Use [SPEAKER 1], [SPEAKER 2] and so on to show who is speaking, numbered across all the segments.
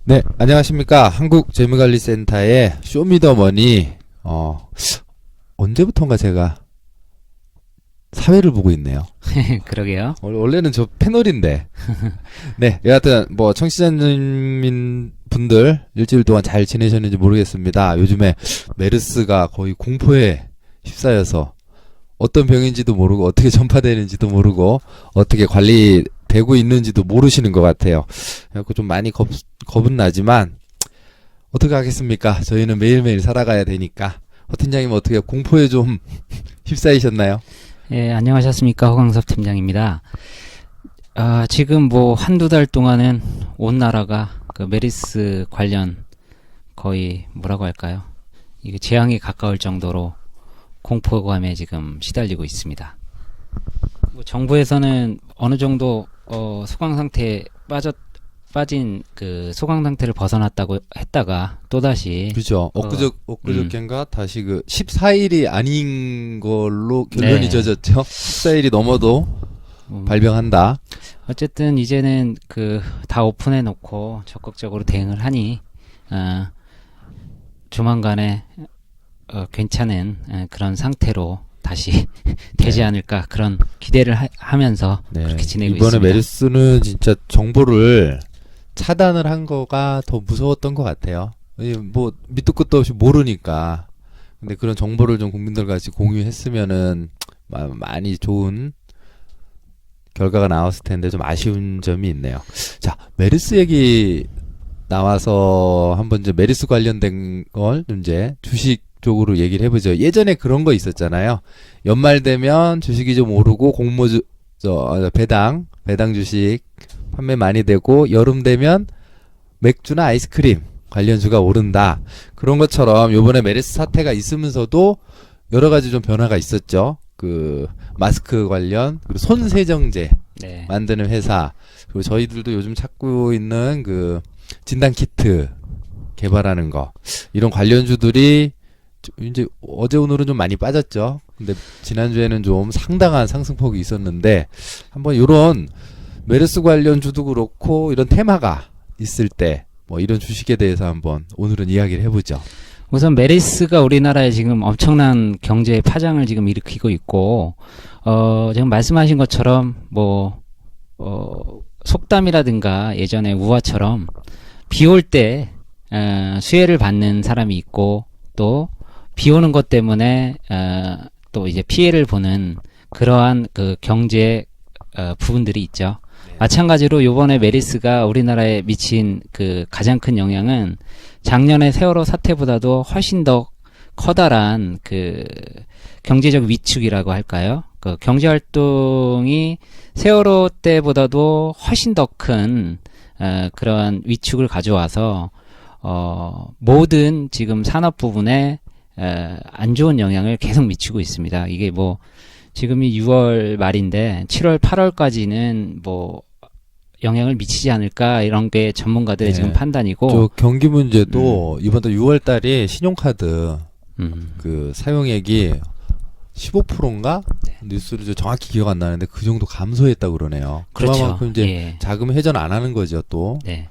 [SPEAKER 1] 네, 안녕하십니까. 한국재무관리센터의 쇼미더머니, 언제부턴가 제가 사회를 보고 있네요.
[SPEAKER 2] 그러게요.
[SPEAKER 1] 원래는 저 패널인데. 네, 여하튼, 청취자님 분들 일주일 동안 잘 지내셨는지 모르겠습니다. 요즘에 메르스가 거의 공포에 휩싸여서 어떤 병인지도 모르고, 어떻게 전파되는지도 모르고, 어떻게 관리되고 있는지도 모르시는 것 같아요. 그래서 좀 많이 겁은 나지만, 어떻게 하겠습니까? 저희는 매일매일 살아가야 되니까. 허 팀장님 어떻게 공포에 좀 휩싸이셨나요?
[SPEAKER 2] 예, 안녕하셨습니까. 허광섭 팀장입니다. 지금 한두 달 동안은 온 나라가 그 메르스 관련 거의 뭐라고 할까요? 이게 재앙에 가까울 정도로 공포감에 지금 시달리고 있습니다. 정부에서는 어느 정도 소강 상태에 빠진 그 소강 상태를 벗어났다고 했다가 또다시
[SPEAKER 1] 그죠. 엊그저께인가 다시 14일이 아닌 걸로 결론이
[SPEAKER 2] 네.
[SPEAKER 1] 져졌죠. 14일이 넘어도 발병한다.
[SPEAKER 2] 어쨌든 이제는 다 오픈해 놓고 적극적으로 대응을 하니 조만간에 괜찮은 그런 상태로 다시 되지 않을까 그런 기대를 하면서 그렇게 지내고
[SPEAKER 1] 이번에
[SPEAKER 2] 있습니다.
[SPEAKER 1] 메르스는 진짜 정보를 차단을 한 거가 더 무서웠던 것 같아요. 밑도 끝도 없이 모르니까. 근데 그런 정보를 좀 국민들과 같이 공유했으면은 많이 좋은 결과가 나왔을 텐데 좀 아쉬운 점이 있네요. 자, 메르스 얘기 나와서 한번 이제 메르스 관련된 걸 이제 주식 쪽으로 얘기를 해보죠. 예전에 그런 거 있었잖아요. 연말 되면 주식이 좀 오르고 배당 주식 판매 많이 되고 여름 되면 맥주나 아이스크림 관련주가 오른다. 그런 것처럼 요번에 메르스 사태가 있으면서도 여러 가지 좀 변화가 있었죠. 마스크 관련 그리고 손 세정제
[SPEAKER 2] 네.
[SPEAKER 1] 만드는 회사 그리고 저희들도 요즘 찾고 있는 진단 키트 개발하는 거 이런 관련주들이 이제 어제 오늘은 좀 많이 빠졌죠. 근데 지난주에는 좀 상당한 상승폭이 있었는데 한번 요런 메르스 관련주도 그렇고 이런 테마가 있을 때 이런 주식에 대해서 한번 오늘은 이야기를 해보죠.
[SPEAKER 2] 우선 메르스가 우리나라에 지금 엄청난 경제 파장을 지금 일으키고 있고 지금 말씀하신 것처럼 속담이라든가 예전에 우화처럼 비 올 때 수혜를 받는 사람이 있고 또 비 오는 것 때문에 또 이제 피해를 보는 그러한 경제 부분들이 있죠. 네. 마찬가지로 요번에 메르스가 우리나라에 미친 가장 큰 영향은 작년의 세월호 사태보다도 훨씬 더 커다란 경제적 위축이라고 할까요? 경제 활동이 세월호 때보다도 훨씬 더 큰 그러한 위축을 가져와서 모든 지금 산업 부분에 안 좋은 영향을 계속 미치고 있습니다. 이게 지금이 6월 말인데 7월, 8월까지는 영향을 미치지 않을까 이런 게 전문가들의 지금 판단이고.
[SPEAKER 1] 저 경기 문제도 이번 달 6월 달에 신용카드 사용액이 15%인가?
[SPEAKER 2] 네.
[SPEAKER 1] 뉴스를 저 정확히 기억 안 나는데 그 정도 감소했다고 그러네요.
[SPEAKER 2] 그렇죠.
[SPEAKER 1] 그만큼 이제
[SPEAKER 2] 예.
[SPEAKER 1] 자금 회전 안 하는 거죠, 또.
[SPEAKER 2] 네.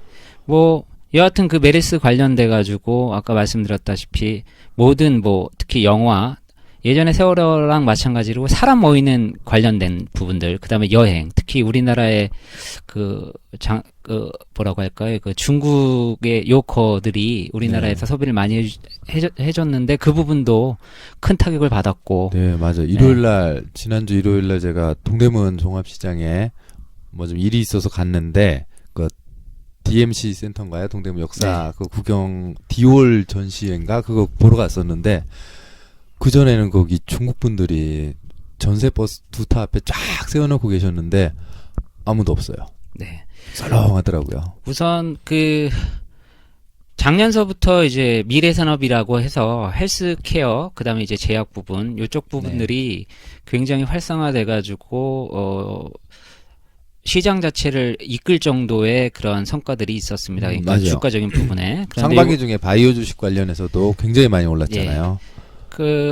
[SPEAKER 2] 여하튼 메르스 관련돼 가지고 아까 말씀드렸다시피 모든 특히 영화 예전에 세월호랑 마찬가지로 사람 모이는 관련된 부분들 그다음에 여행 특히 우리나라의 뭐라고 할까요? 중국의 요커들이 우리나라에서 소비를 많이 해줬는데 그 부분도 큰 타격을 받았고.
[SPEAKER 1] 네, 맞아요. 지난주 일요일날 제가 동대문 종합시장에 좀 일이 있어서 갔는데 DMC 센터인가요? 동대문 역사 구경 디올 전시회인가 그거 보러 갔었는데 그 전에는 거기 중국 분들이 전세버스 두 타 앞에 쫙 세워놓고 계셨는데 아무도 없어요.
[SPEAKER 2] 네.
[SPEAKER 1] 썰렁하더라고요.
[SPEAKER 2] 우선 작년서부터 이제 미래산업이라고 해서 헬스케어 그다음에 이제 제약 부분 요쪽 부분들이 굉장히 활성화돼가지고 시장 자체를 이끌 정도의 그런 성과들이 있었습니다. 그러니까
[SPEAKER 1] 맞아요.
[SPEAKER 2] 주가적인 부분에.
[SPEAKER 1] 상반기 중에 바이오 주식 관련해서도 굉장히 많이 올랐잖아요.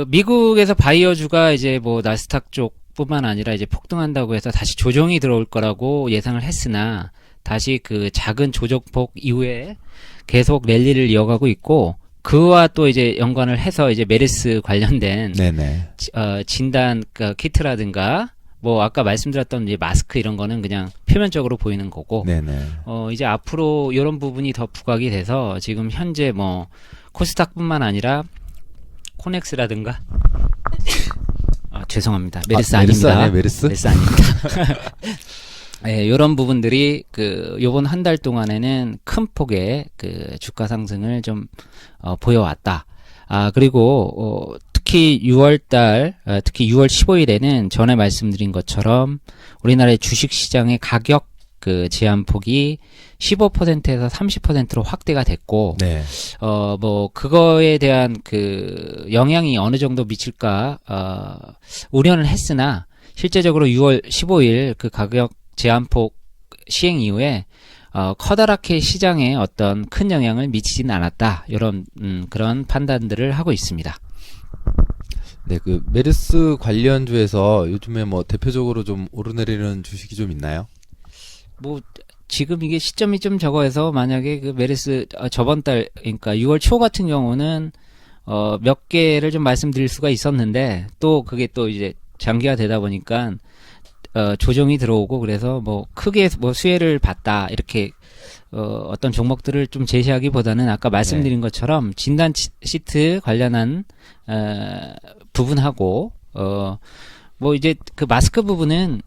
[SPEAKER 2] 미국에서 바이오주가 이제 나스닥 쪽뿐만 아니라 이제 폭등한다고 해서 다시 조정이 들어올 거라고 예상을 했으나 다시 그 작은 조정폭 이후에 계속 랠리를 이어가고 있고, 그와 또 이제 연관을 해서 이제 메르스 관련된
[SPEAKER 1] 네네.
[SPEAKER 2] 진단 키트라든가 뭐 아까 말씀드렸던 이제 마스크 이런 거는 그냥 표면적으로 보이는 거고,
[SPEAKER 1] 네네.
[SPEAKER 2] 이제 앞으로 이런 부분이 더 부각이 돼서 지금 현재 뭐 코스닥뿐만 아니라 코넥스라든가 죄송합니다. 메르스
[SPEAKER 1] 메르스
[SPEAKER 2] 아닙니다.
[SPEAKER 1] 아니에요, 메르스?
[SPEAKER 2] 메르스 아닙니다. 네, 이런 부분들이 요번 한 달 동안에는 큰 폭의 주가 상승을 좀 보여왔다. 그리고 특히 6월 15일에는 전에 말씀드린 것처럼 우리나라의 주식 시장의 가격 제한폭이 15%에서 30%로 확대가 됐고,
[SPEAKER 1] 네.
[SPEAKER 2] 뭐 그거에 대한 영향이 어느 정도 미칠까 우려는 했으나 실제적으로 6월 15일 가격 제한폭 시행 이후에 커다랗게 시장에 어떤 큰 영향을 미치진 않았다. 이런 그런 판단들을 하고 있습니다.
[SPEAKER 1] 네, 메르스 관련주에서 요즘에 뭐 대표적으로 좀 오르내리는 주식이 좀 있나요?
[SPEAKER 2] 뭐 지금 이게 시점이 좀 적어서 만약에 메르스 저번 달 그러니까 6월 초 같은 경우는 몇 개를 좀 말씀드릴 수가 있었는데 또 그게 또 이제 장기화 되다 보니까 조정이 들어오고 그래서 뭐 크게 뭐 수혜를 봤다 이렇게 어떤 종목들을 좀 제시하기보다는 아까 말씀드린 것처럼 진단 시트 관련한 부분하고 뭐 이제 마스크 부분은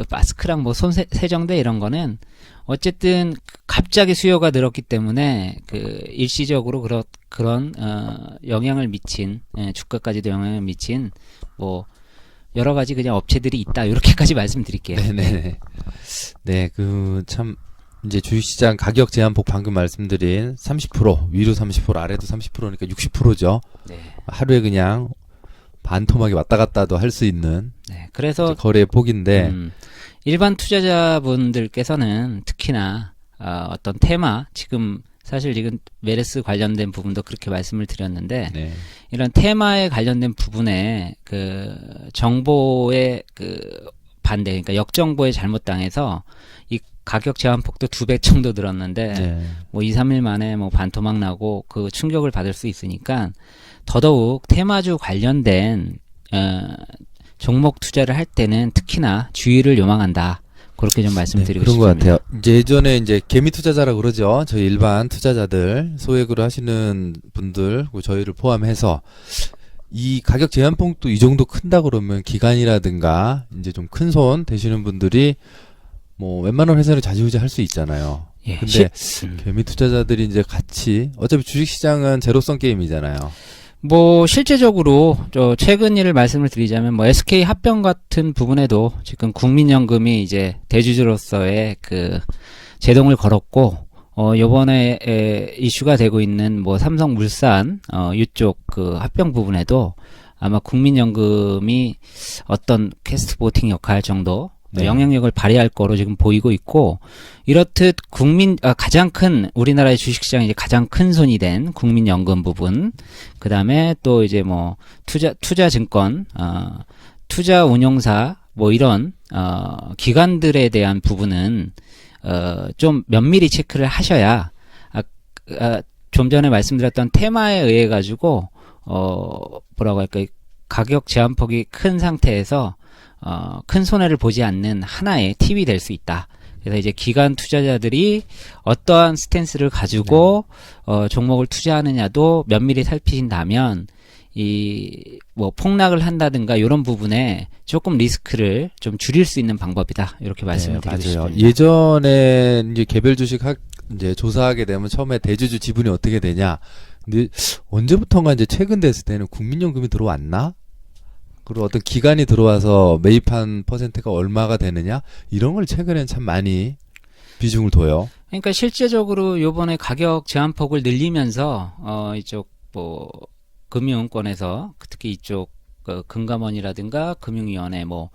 [SPEAKER 2] 마스크랑 뭐 손 세정대 이런 거는 어쨌든 갑자기 수요가 늘었기 때문에 일시적으로 그런 영향을 미친 주가까지도 영향을 미친 뭐 여러 가지 그냥 업체들이 있다 이렇게까지 말씀드릴게요.
[SPEAKER 1] 네네. 네, 참 이제 주식시장 가격 제한폭 방금 말씀드린 30% 위로 30% 아래도 30%니까 60%죠.
[SPEAKER 2] 네.
[SPEAKER 1] 하루에 그냥 반토막이 왔다 갔다도 할 수 있는
[SPEAKER 2] 네. 그래서
[SPEAKER 1] 거래의 폭인데
[SPEAKER 2] 일반 투자자분들께서는 특히나 어떤 테마 사실 지금 메르스 관련된 부분도 그렇게 말씀을 드렸는데
[SPEAKER 1] 네.
[SPEAKER 2] 이런 테마에 관련된 부분에 정보의 반대 그러니까 역정보에 잘못당해서 이 가격 제한폭도 2배 정도 늘었는데
[SPEAKER 1] 네.
[SPEAKER 2] 뭐 2, 3일 만에 뭐 반토막 나고 충격을 받을 수 있으니까 더더욱 테마주 관련된 종목 투자를 할 때는 특히나 주의를 요망한다. 그렇게 좀 말씀드리고
[SPEAKER 1] 그런 것
[SPEAKER 2] 싶습니다.
[SPEAKER 1] 같아요. 이제 예전에 이제 개미 투자자라고 그러죠. 저희 일반 투자자들 소액으로 하시는 분들, 저희를 포함해서 이 가격 제한폭도 이 정도 큰다 그러면 기관이라든가 이제 좀 큰 손 되시는 분들이 뭐 웬만한 회사를 좌지우지 할 수 있잖아요.
[SPEAKER 2] 예,
[SPEAKER 1] 근데 개미 투자자들이 이제 같이 어차피 주식시장은 제로섬 게임이잖아요.
[SPEAKER 2] 뭐 실제적으로 최근 일을 말씀을 드리자면 뭐 SK 합병 같은 부분에도 지금 국민연금이 이제 대주주로서의 제동을 걸었고 요번에 이슈가 되고 있는 뭐 삼성물산 이쪽 합병 부분에도 아마 국민연금이 어떤 캐스트 보팅 역할 정도
[SPEAKER 1] 네.
[SPEAKER 2] 영향력을 발휘할 거로 지금 보이고 있고, 이렇듯 가장 큰 우리나라의 주식시장이 이제 가장 큰 손이 된 국민연금 부분, 그 다음에 또 이제 뭐 투자증권, 투자운용사 뭐 이런 기관들에 대한 부분은 좀 면밀히 체크를 하셔야 좀 전에 말씀드렸던 테마에 의해 가지고 뭐라고 할까, 가격 제한폭이 큰 상태에서 큰 손해를 보지 않는 하나의 팁이 될 수 있다. 그래서 이제 기관 투자자들이 어떠한 스탠스를 가지고 종목을 투자하느냐도 면밀히 살피신다면 뭐 폭락을 한다든가 이런 부분에 조금 리스크를 좀 줄일 수 있는 방법이다. 이렇게 말씀을 드리고 싶습니다.
[SPEAKER 1] 예전에 이제 개별 주식 이제 조사하게 되면 처음에 대주주 지분이 어떻게 되냐. 근데 언제부턴가 이제 최근 됐을 때는 국민연금이 들어왔나? 그리고 어떤 기관이 들어와서 매입한 퍼센트가 얼마가 되느냐? 이런 걸 최근엔 참 많이 비중을 둬요.
[SPEAKER 2] 그러니까 실제적으로 요번에 가격 제한폭을 늘리면서 이쪽 뭐 금융권에서 특히 이쪽 금감원이라든가 금융위원회 뭐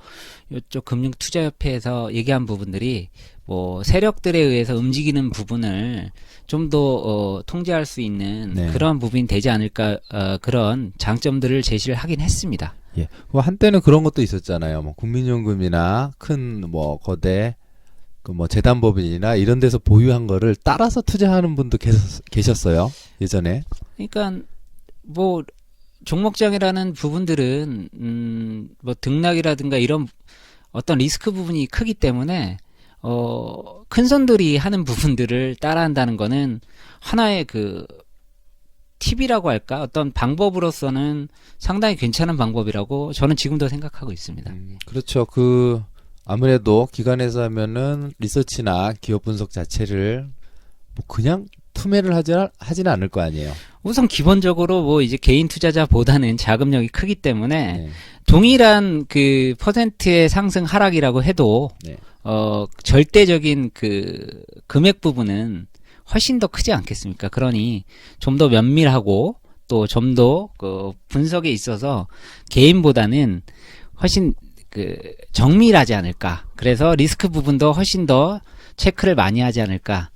[SPEAKER 2] 이쪽 금융투자협회에서 얘기한 부분들이 뭐 세력들에 의해서 움직이는 부분을 좀 더 통제할 수 있는
[SPEAKER 1] 네.
[SPEAKER 2] 그런 부분이 되지 않을까, 그런 장점들을 제시를 하긴 했습니다.
[SPEAKER 1] 예. 뭐 한때는 그런 것도 있었잖아요. 뭐 국민연금이나 큰 뭐 거대 그 뭐 재단법인이나 이런 데서 보유한 거를 따라서 투자하는 분도 계셨어요. 예전에.
[SPEAKER 2] 그러니까 뭐 종목장이라는 부분들은 뭐 등락이라든가 이런 어떤 리스크 부분이 크기 때문에 큰 손들이 하는 부분들을 따라한다는 거는 하나의 그 팁이라고 할까? 어떤 방법으로서는 상당히 괜찮은 방법이라고 저는 지금도 생각하고 있습니다.
[SPEAKER 1] 그렇죠. 아무래도 기관에서 하면은 리서치나 기업 분석 자체를 뭐 그냥 투매를 하지는 않을 거 아니에요.
[SPEAKER 2] 우선 기본적으로 뭐 이제 개인 투자자보다는 자금력이 크기 때문에
[SPEAKER 1] 네.
[SPEAKER 2] 동일한 그 퍼센트의 상승 하락이라고 해도
[SPEAKER 1] 네.
[SPEAKER 2] 절대적인 그 금액 부분은 훨씬 더 크지 않겠습니까? 그러니 좀 더 면밀하고 또 좀 더 그 분석에 있어서 개인보다는 훨씬 그 정밀하지 않을까. 그래서 리스크 부분도 훨씬 더 체크를 많이 하지 않을까.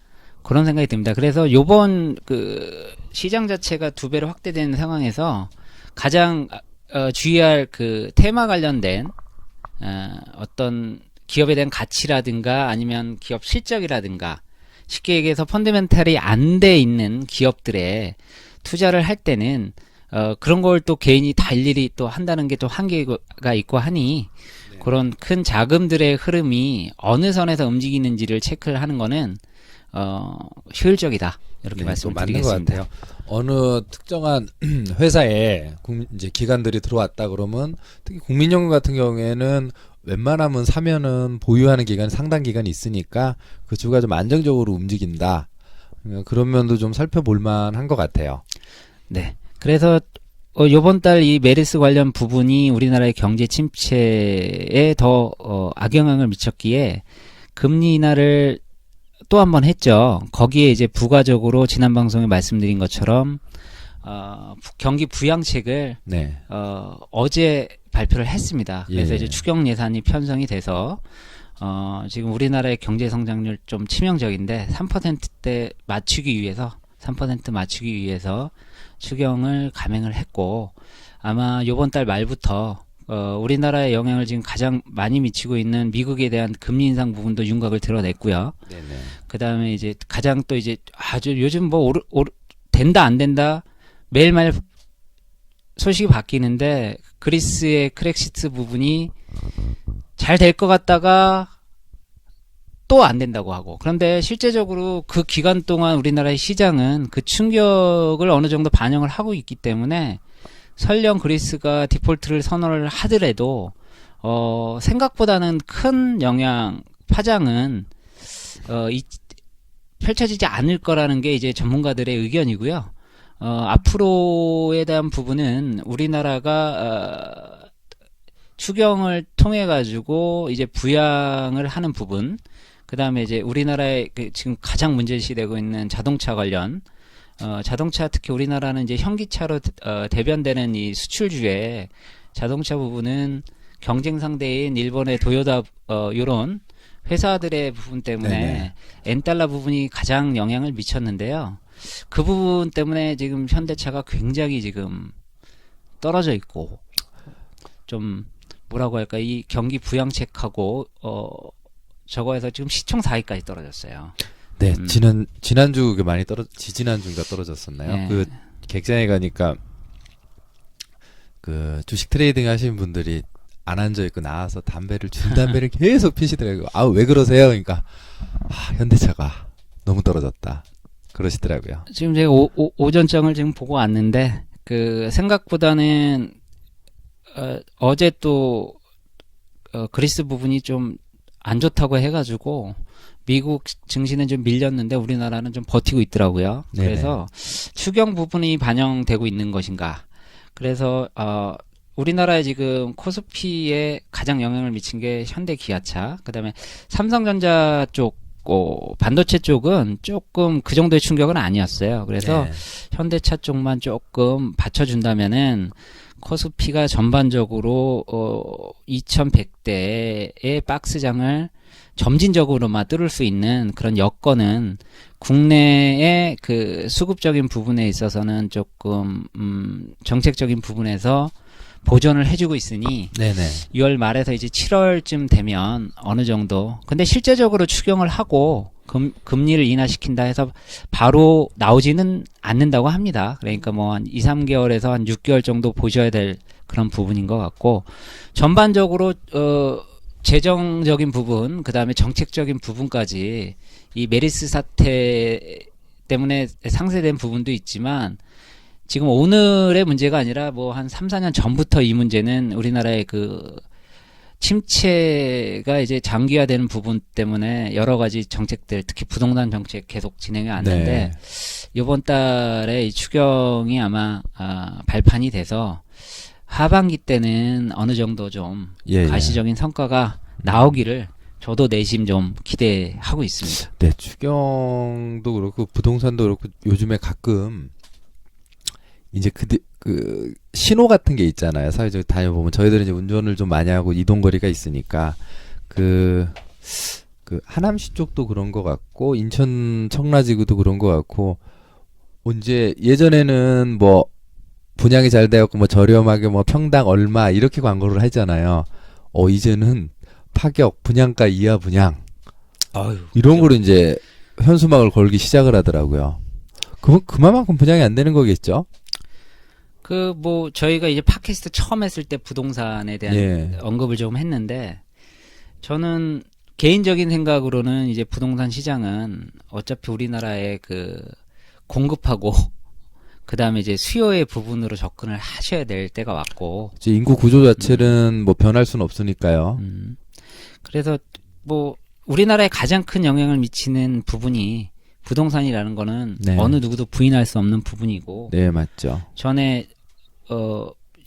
[SPEAKER 2] 그런 생각이 듭니다. 그래서 요번 그 시장 자체가 2배로 확대되는 상황에서 가장 주의할 그 테마 관련된 어떤 기업에 대한 가치라든가 아니면 기업 실적이라든가 쉽게 얘기해서 펀더멘탈이 안 돼 있는 기업들에 투자를 할 때는 그런 걸 또 개인이 다 일일이 또 한다는 게 또 한계가 있고 하니
[SPEAKER 1] 네.
[SPEAKER 2] 그런 큰 자금들의 흐름이 어느 선에서 움직이는지를 체크를 하는 거는 효율적이다. 이렇게
[SPEAKER 1] 네,
[SPEAKER 2] 말씀을
[SPEAKER 1] 맞는
[SPEAKER 2] 드리겠습니다.
[SPEAKER 1] 것 같아요. 어느 특정한 회사에 이제 기관들이 들어왔다 그러면 특히 국민연금 같은 경우에는 웬만하면 사면은 보유하는 기간이 상당 기간이 있으니까 그 주가 좀 안정적으로 움직인다. 그런 면도 좀 살펴볼 만한 것 같아요.
[SPEAKER 2] 네. 그래서 요번 달 이 메르스 관련 부분이 우리나라의 경제 침체에 더 악영향을 미쳤기에 금리 인하를 또 한 번 했죠. 거기에 이제 부가적으로 지난 방송에 말씀드린 것처럼 경기 부양책을
[SPEAKER 1] 네.
[SPEAKER 2] 어제 발표를 했습니다. 그래서
[SPEAKER 1] 예.
[SPEAKER 2] 이제 추경 예산이 편성이 돼서 지금 우리나라의 경제 성장률 좀 치명적인데 3%대 맞추기 위해서 3% 맞추기 위해서 추경을 감행을 했고 아마 요번 달 말부터 우리나라의 영향을 지금 가장 많이 미치고 있는 미국에 대한 금리 인상 부분도 윤곽을 드러냈고요.
[SPEAKER 1] 네네.
[SPEAKER 2] 그 다음에 이제 가장 또 이제 아주 요즘 뭐 된다 안 된다 매일매일 소식이 바뀌는데 그리스의 크렉시트 부분이 잘 될 것 같다가 또 안 된다고 하고 그런데 실제적으로 그 기간 동안 우리나라의 시장은 그 충격을 어느 정도 반영을 하고 있기 때문에 설령 그리스가 디폴트를 선언을 하더라도 생각보다는 큰 영향 파장은 펼쳐지지 않을 거라는 게 이제 전문가들의 의견이고요. 앞으로에 대한 부분은 우리나라가 추경을 통해 가지고 이제 부양을 하는 부분, 그 다음에 이제 우리나라의 지금 가장 문제시되고 있는 자동차 관련, 자동차 특히 우리나라는 이제 현기차로 대변되는 이 수출주에 자동차 부분은 경쟁 상대인 일본의 도요타 요런 회사들의 부분 때문에
[SPEAKER 1] 네네.
[SPEAKER 2] 엔달러 부분이 가장 영향을 미쳤는데요. 그 부분 때문에 지금 현대차가 굉장히 지금 떨어져 있고 좀 뭐라고 할까 이 경기 부양책하고 저거에서 지금 시총 4위까지 떨어졌어요.
[SPEAKER 1] 네, 지난주 많이 지지난주가 떨어졌었나요?
[SPEAKER 2] 네.
[SPEAKER 1] 그 객장에 가니까 그 주식 트레이딩 하시는 분들이 안 앉아 있고 나와서 준 담배를 계속 피시더라고요. 아, 왜 그러세요? 그러니까 현대차가 너무 떨어졌다. 그러시더라고요.
[SPEAKER 2] 지금 제가 오전장을 지금 보고 왔는데 그 생각보다는 어제 또 그리스 부분이 좀 안 좋다고 해가지고 미국 증시는 좀 밀렸는데 우리나라는 좀 버티고 있더라고요.
[SPEAKER 1] 네네.
[SPEAKER 2] 그래서 추경 부분이 반영되고 있는 것인가. 그래서 우리나라에 지금 코스피에 가장 영향을 미친 게 현대기아차, 그다음에 삼성전자 쪽, 반도체 쪽은 조금 그 정도의 충격은 아니었어요. 그래서
[SPEAKER 1] 네.
[SPEAKER 2] 현대차 쪽만 조금 받쳐준다면은 코스피가 전반적으로 2100대의 박스장을 점진적으로만 뚫을 수 있는 그런 여건은 국내의 그 수급적인 부분에 있어서는 조금 정책적인 부분에서 보존을 해주고 있으니
[SPEAKER 1] 네네.
[SPEAKER 2] 6월 말에서 이제 7월쯤 되면 어느 정도. 근데 실제적으로 추경을 하고 금리를 인하시킨다 해서 바로 나오지는 않는다고 합니다. 그러니까 뭐 한 2, 3개월에서 한 6개월 정도 보셔야 될 그런 부분인 것 같고, 전반적으로 재정적인 부분, 그다음에 정책적인 부분까지 이 메르스 사태 때문에 상쇄된 부분도 있지만, 지금 오늘의 문제가 아니라 뭐 한 3, 4년 전부터 이 문제는 우리나라의 그 침체가 이제 장기화되는 부분 때문에 여러 가지 정책들, 특히 부동산 정책 계속 진행해 왔는데,
[SPEAKER 1] 네.
[SPEAKER 2] 이번 달에 이 추경이 아마 발판이 돼서 하반기 때는 어느 정도 좀
[SPEAKER 1] 예, 예.
[SPEAKER 2] 가시적인 성과가 나오기를 저도 내심 좀 기대하고 있습니다.
[SPEAKER 1] 네, 추경도 그렇고 부동산도 그렇고 요즘에 가끔 이제 그 신호 같은 게 있잖아요. 사회적으로 다녀보면 저희들은 이제 운전을 좀 많이 하고 이동 거리가 있으니까 그 하남시 쪽도 그런 것 같고 인천 청라지구도 그런 것 같고, 언제 예전에는 뭐 분양이 잘 되었고 뭐 저렴하게 뭐 평당 얼마 이렇게 광고를 하잖아요. 이제는 파격 분양가 이하 분양 이런 거로 이제 현수막을 걸기 시작을 하더라고요. 그만큼 분양이 안 되는 거겠죠?
[SPEAKER 2] 그 뭐 저희가 이제 팟캐스트 처음 했을 때 부동산에 대한
[SPEAKER 1] 예.
[SPEAKER 2] 언급을 좀 했는데, 저는 개인적인 생각으로는 이제 부동산 시장은 어차피 우리나라의 그 공급하고 그다음에 이제 수요의 부분으로 접근을 하셔야 될 때가 왔고,
[SPEAKER 1] 이제 인구 구조 자체는 뭐 변할 수는 없으니까요.
[SPEAKER 2] 그래서 뭐 우리나라에 가장 큰 영향을 미치는 부분이 부동산이라는 거는
[SPEAKER 1] 네.
[SPEAKER 2] 어느 누구도 부인할 수 없는 부분이고,
[SPEAKER 1] 네, 맞죠.
[SPEAKER 2] 전에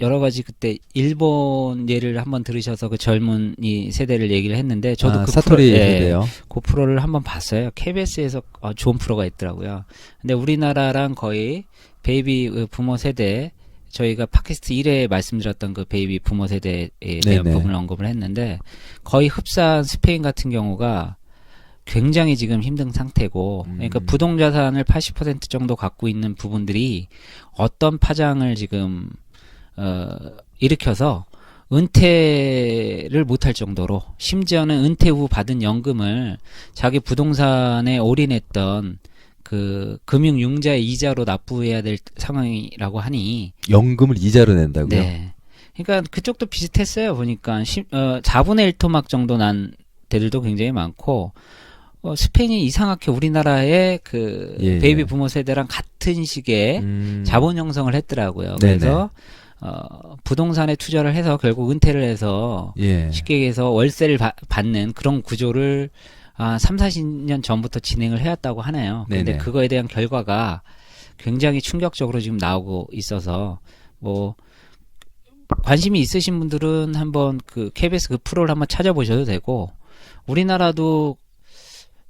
[SPEAKER 2] 여러 가지 그때 일본 예를 한번 들으셔서 그 젊은이 세대를 얘기를 했는데, 저도 그
[SPEAKER 1] 사토리
[SPEAKER 2] 프로,
[SPEAKER 1] 세대요.
[SPEAKER 2] 그 프로를 한번 봤어요. KBS에서 좋은 프로가 있더라고요. 근데 우리나라랑 거의 베이비 부모 세대, 저희가 팟캐스트 1회에 말씀드렸던 그 베이비 부모 세대에 대한
[SPEAKER 1] 네네.
[SPEAKER 2] 부분을 언급을 했는데, 거의 흡사한 스페인 같은 경우가 굉장히 지금 힘든 상태고, 그러니까 부동자산을 80% 정도 갖고 있는 부분들이 어떤 파장을 지금 일으켜서 은퇴를 못할 정도로, 심지어는 은퇴 후 받은 연금을 자기 부동산에 올인했던 그 금융융자의 이자로 납부해야 될 상황이라고 하니.
[SPEAKER 1] 연금을 이자로 낸다고요?
[SPEAKER 2] 네. 그러니까 그쪽도 비슷했어요. 보니까 4분의 1 토막 정도 난 데들도 굉장히 많고, 스페인이 이상하게 우리나라의 그
[SPEAKER 1] 예,
[SPEAKER 2] 베이비
[SPEAKER 1] 예.
[SPEAKER 2] 부모 세대랑 같은 시기에 자본 형성을 했더라고요.
[SPEAKER 1] 네네.
[SPEAKER 2] 그래서 부동산에 투자를 해서 결국 은퇴를 해서
[SPEAKER 1] 예.
[SPEAKER 2] 쉽게 얘기해서 월세를 받는 그런 구조를 3, 40년 전부터 진행을 해왔다고 하네요. 근데
[SPEAKER 1] 네네.
[SPEAKER 2] 그거에 대한 결과가 굉장히 충격적으로 지금 나오고 있어서, 뭐 관심이 있으신 분들은 한번 그 KBS 그 프로를 한번 찾아보셔도 되고, 우리나라도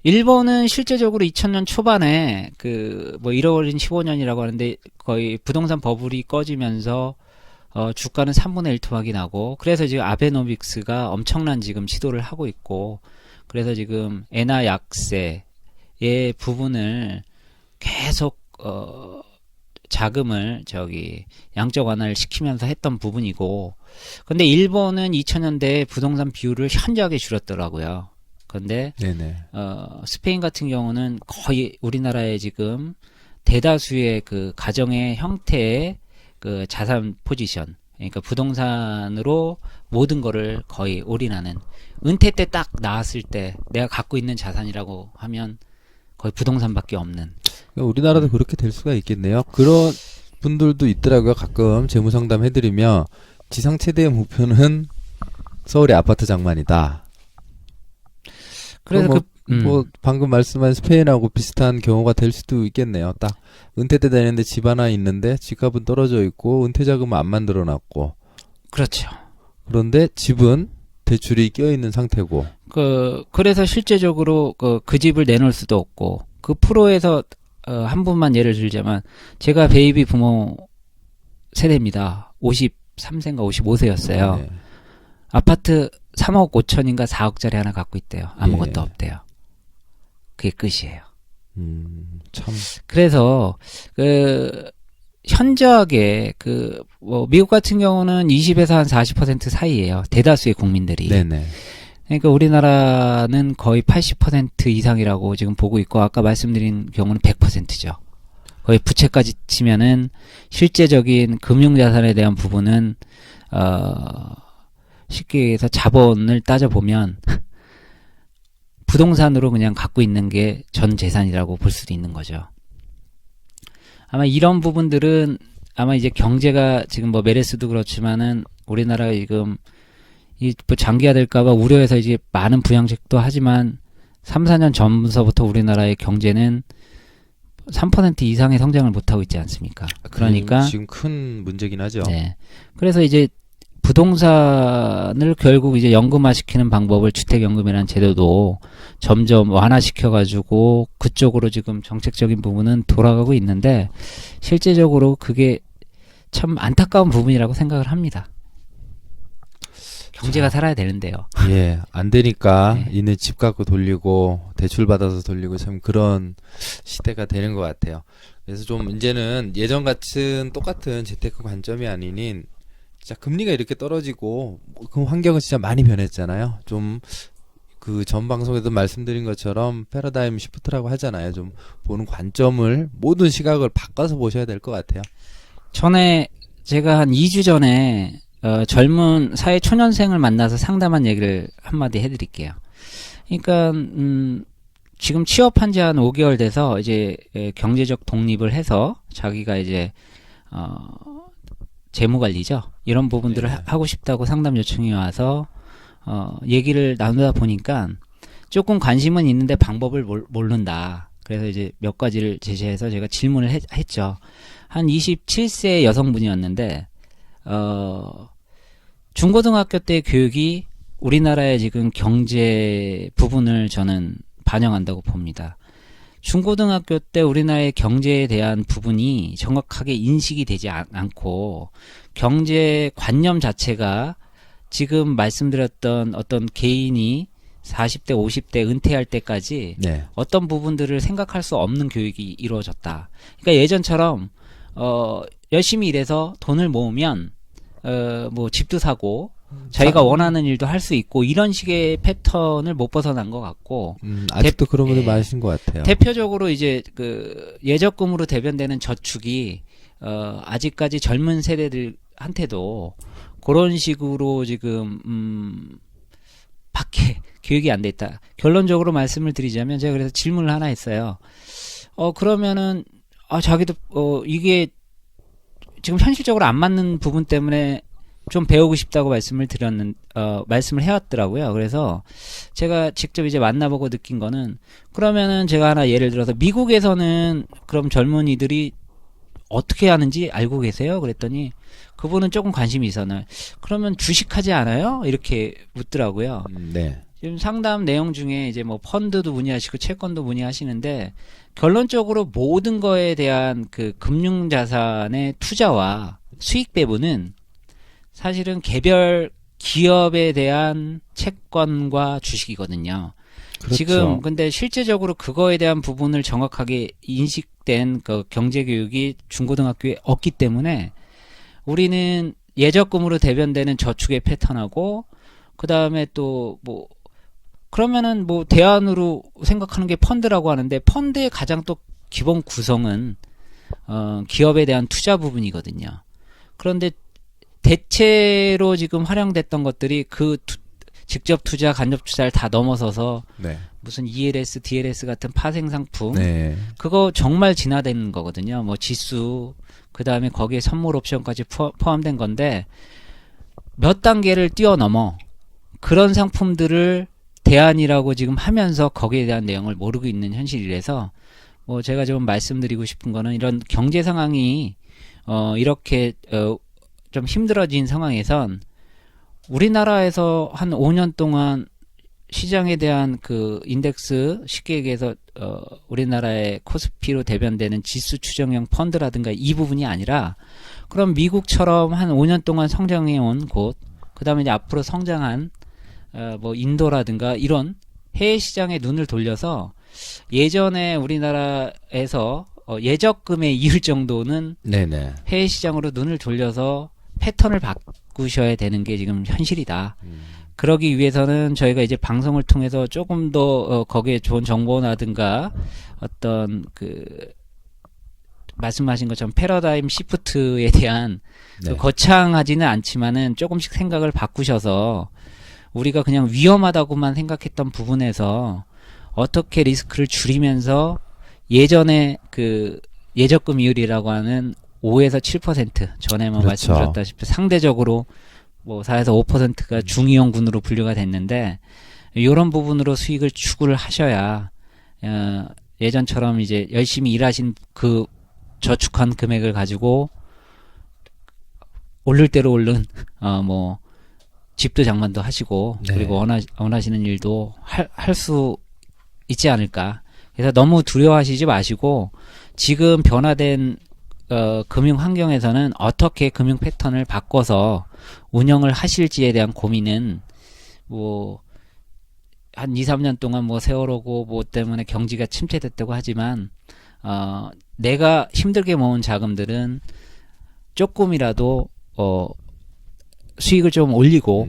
[SPEAKER 2] 일본은 실제적으로 2000년 초반에 그 뭐 잃어버린 15년이라고 하는데, 거의 부동산 버블이 꺼지면서 주가는 3분의 1 토막이 나고, 그래서 지금 아베노믹스가 엄청난 지금 시도를 하고 있고, 그래서 지금 엔화 약세의 부분을 계속 자금을 양적 완화를 시키면서 했던 부분이고, 근데 일본은 2000년대에 부동산 비율을 현저하게 줄였더라고요. 근데
[SPEAKER 1] 네네.
[SPEAKER 2] 스페인 같은 경우는 거의 우리나라의 지금 대다수의 그 가정의 형태의 그 자산 포지션, 그러니까 부동산으로 모든 거를 거의 올인하는, 은퇴 때 딱 나왔을 때 내가 갖고 있는 자산이라고 하면 거의 부동산밖에 없는.
[SPEAKER 1] 우리나라도 그렇게 될 수가 있겠네요. 그런 분들도 있더라고요. 가끔 재무 상담 해드리면 지상 최대의 목표는 서울의 아파트 장만이다.
[SPEAKER 2] 그래서
[SPEAKER 1] 뭐 방금 말씀한 스페인하고 비슷한 경우가 될 수도 있겠네요. 딱 은퇴 때 다니는데 집 하나 있는데 집값은 떨어져 있고 은퇴 자금은 안 만들어놨고,
[SPEAKER 2] 그렇죠.
[SPEAKER 1] 그런데 집은 대출이 껴 있는 상태고.
[SPEAKER 2] 그래서 실제적으로 그 집을 내놓을 수도 없고, 그 프로에서 한 분만 예를 들자면, 제가 베이비 부모 세대입니다. 53세인가 55세였어요.
[SPEAKER 1] 네.
[SPEAKER 2] 아파트 3억 5천인가 4억짜리 하나 갖고 있대요. 아무것도
[SPEAKER 1] 예.
[SPEAKER 2] 없대요. 그게 끝이에요.
[SPEAKER 1] 참.
[SPEAKER 2] 그래서 현저하게 미국 같은 경우는 20에서 한 40% 사이예요. 대다수의 국민들이.
[SPEAKER 1] 네네.
[SPEAKER 2] 그러니까 우리나라는 거의 80% 이상이라고 지금 보고 있고, 아까 말씀드린 경우는 100%죠. 거의 부채까지 치면은 실제적인 금융자산에 대한 부분은 쉽게 얘기해서 자본을 따져보면 부동산으로 그냥 갖고 있는 게 전 재산이라고 볼 수도 있는 거죠. 아마 이런 부분들은 아마 이제 경제가 지금 뭐 메르스도 그렇지만은 우리나라가 지금 뭐 장기화될까봐 우려해서 이제 많은 부양책도 하지만 3, 4년 전서부터 우리나라의 경제는 3% 이상의 성장을 못하고 있지 않습니까? 그러니까
[SPEAKER 1] 지금 큰 문제긴 하죠.
[SPEAKER 2] 네. 그래서 이제 부동산을 결국 이제 연금화시키는 방법을 주택연금이라는 제도도 점점 완화시켜가지고 그쪽으로 지금 정책적인 부분은 돌아가고 있는데 실제적으로 그게 참 안타까운 부분이라고 생각을 합니다. 경제가 살아야 되는데요.
[SPEAKER 1] 예, 안 되니까
[SPEAKER 2] 네.
[SPEAKER 1] 있는 집 갖고 돌리고 대출 받아서 돌리고 참 그런 시대가 되는 것 같아요. 그래서 좀 이제는 예전 같은 똑같은 재테크 관점이 아닌 진짜 금리가 이렇게 떨어지고 그 환경은 진짜 많이 변했잖아요. 좀 그 전 방송에도 말씀드린 것처럼 패러다임 시프트라고 하잖아요. 좀 보는 관점을 모든 시각을 바꿔서 보셔야 될 것 같아요.
[SPEAKER 2] 전에 제가 한 2주 전에 젊은 사회 초년생을 만나서 상담한 얘기를 한마디 해드릴게요. 그러니까 지금 취업한 지 한 5개월 돼서 이제 경제적 독립을 해서 자기가 이제 재무관리죠. 이런 부분들을
[SPEAKER 1] 네.
[SPEAKER 2] 하고 싶다고 상담 요청이 와서 얘기를 나누다 보니까 조금 관심은 있는데 방법을 모른다. 그래서 이제 몇 가지를 제시해서 제가 질문을 했죠. 한 27세 여성분이었는데 중고등학교 때 교육이 우리나라의 지금 경제 부분을 저는 반영한다고 봅니다. 중고등학교 때 우리나라의 경제에 대한 부분이 정확하게 인식이 되지 않고 경제 관념 자체가 지금 말씀드렸던 어떤 개인이 40대, 50대 은퇴할 때까지
[SPEAKER 1] 네.
[SPEAKER 2] 어떤 부분들을 생각할 수 없는 교육이 이루어졌다. 그러니까 예전처럼 열심히 일해서 돈을 모으면 뭐 집도 사고 자기가 원하는 일도 할 수 있고 이런 식의 패턴을 못 벗어난 것 같고
[SPEAKER 1] 아직도 그런 분들 많으신 것 같아요.
[SPEAKER 2] 대표적으로 이제 그 예적금으로 대변되는 저축이 아직까지 젊은 세대들한테도 그런 식으로 지금 밖에 교육이 안 돼 있다. 결론적으로 말씀을 드리자면 제가 그래서 질문을 하나 했어요. 그러면은 자기도 이게 지금 현실적으로 안 맞는 부분 때문에 좀 배우고 싶다고 말씀을 해왔더라고요. 그래서 제가 직접 이제 만나보고 느낀 거는 그러면은 제가 하나 예를 들어서 미국에서는 그럼 젊은이들이 어떻게 하는지 알고 계세요? 그랬더니 그분은 조금 관심이 있었나요? 그러면 주식하지 않아요? 이렇게 묻더라고요.
[SPEAKER 1] 네.
[SPEAKER 2] 지금 상담 내용 중에 이제 뭐 펀드도 문의하시고 채권도 문의하시는데 결론적으로 모든 거에 대한 그 금융자산의 투자와 수익 배분은 사실은 개별 기업에 대한 채권과 주식이거든요.
[SPEAKER 1] 그렇죠.
[SPEAKER 2] 지금 근데 실제적으로 그거에 대한 부분을 정확하게 인식된 그 경제교육이 중고등학교에 없기 때문에 우리는 예적금으로 대변되는 저축의 패턴하고 그 다음에 또 뭐 그러면은 뭐 대안으로 생각하는 게 펀드라고 하는데 펀드의 가장 또 기본 구성은 기업에 대한 투자 부분이거든요. 그런데 대체로 지금 활용됐던 것들이 그 직접 투자, 간접 투자를 다 넘어서서
[SPEAKER 1] 네.
[SPEAKER 2] 무슨 ELS, DLS 같은 파생 상품
[SPEAKER 1] 네.
[SPEAKER 2] 그거 정말 진화되는 거거든요. 뭐 지수 그 다음에 거기에 선물 옵션까지 포함된 건데 몇 단계를 뛰어넘어 그런 상품들을 대안이라고 지금 하면서 거기에 대한 내용을 모르고 있는 현실이라서 뭐 제가 좀 말씀드리고 싶은 거는 이런 경제 상황이 이렇게 좀 힘들어진 상황에선 우리나라에서 한 5년 동안 시장에 대한 그 인덱스 쉽게 얘기해서 우리나라의 코스피로 대변되는 지수 추정형 펀드라든가 이 부분이 아니라 그럼 미국처럼 한 5년 동안 성장해 온 곳 그다음에 이제 앞으로 성장한 뭐 인도라든가 이런 해외 시장에 눈을 돌려서 예전에 우리나라에서 예적금의 이율 정도는
[SPEAKER 1] 네네.
[SPEAKER 2] 해외 시장으로 눈을 돌려서 패턴을 바꾸셔야 되는 게 지금 현실이다. 그러기 위해서는 저희가 이제 방송을 통해서 조금 더 거기에 좋은 정보라든가 어떤 말씀하신 것처럼 패러다임 시프트에 대한
[SPEAKER 1] 네.
[SPEAKER 2] 거창하지는 않지만은 조금씩 생각을 바꾸셔서 우리가 그냥 위험하다고만 생각했던 부분에서 어떻게 리스크를 줄이면서 예전에 예적금 이율이라고 하는 5에서 7% 전에만
[SPEAKER 1] 그렇죠.
[SPEAKER 2] 말씀드렸다시피 상대적으로 뭐 4에서 5%가 중위험군으로 분류가 됐는데 이런 부분으로 수익을 추구를 하셔야 예전처럼 이제 열심히 일하신 저축한 금액을 가지고 오를 대로 오른 뭐 집도 장만도 하시고
[SPEAKER 1] 네.
[SPEAKER 2] 그리고 원하시는 일도 할 수 있지 않을까. 그래서 너무 두려워하시지 마시고 지금 변화된 금융 환경에서는 어떻게 금융 패턴을 바꿔서 운영을 하실지에 대한 고민은 뭐 한 2, 3년 동안 뭐 세월호고 뭐 때문에 경기가 침체됐다고 하지만 내가 힘들게 모은 자금들은 조금이라도 수익을 좀 올리고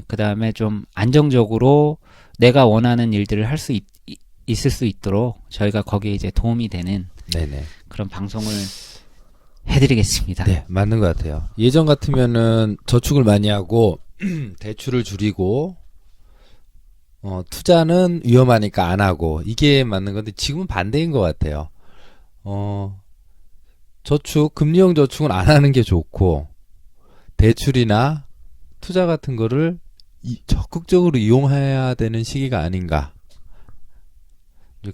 [SPEAKER 2] 그다음에 좀 안정적으로 내가 원하는 일들을 할 수 있을 수 있도록 저희가 거기에 이제 도움이 되는
[SPEAKER 1] 네네.
[SPEAKER 2] 그런 방송을 해드리겠습니다.
[SPEAKER 1] 네, 맞는 것 같아요. 예전 같으면은 저축을 많이 하고 대출을 줄이고 투자는 위험하니까 안 하고 이게 맞는 건데 지금은 반대인 것 같아요. 금리형 저축은 안 하는 게 좋고 대출이나 투자 같은 거를 적극적으로 이용해야 되는 시기가 아닌가.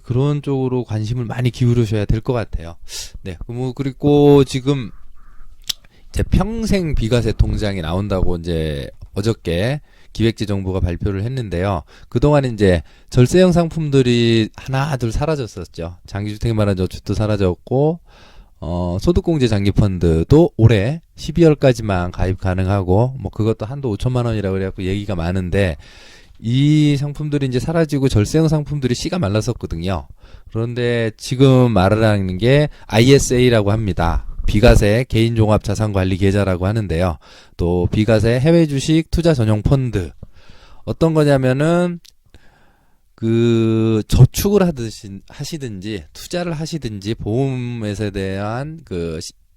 [SPEAKER 1] 그런 쪽으로 관심을 많이 기울이셔야 될 것 같아요. 네, 그리고 지금 이제 평생 비과세 통장이 나온다고 이제 어저께 기획재정부가 발표를 했는데요. 그동안 이제 절세형 상품들이 하나 둘 사라졌었죠. 장기주택 마련 저축도 사라졌고 소득공제 장기펀드도 올해 12월까지만 가입 가능하고 뭐 그것도 한도 5천만 원이라고 그래갖고 얘기가 많은데 이 상품들이 이제 사라지고 절세형 상품들이 씨가 말랐었거든요. 그런데 지금 말하는 게 ISA라고 합니다. 비과세 개인종합자산관리 계좌라고 하는데요. 또 비과세 해외 주식 투자 전용 펀드. 어떤 거냐면은 저축을 하시든지 투자를 하시든지 보험에 대한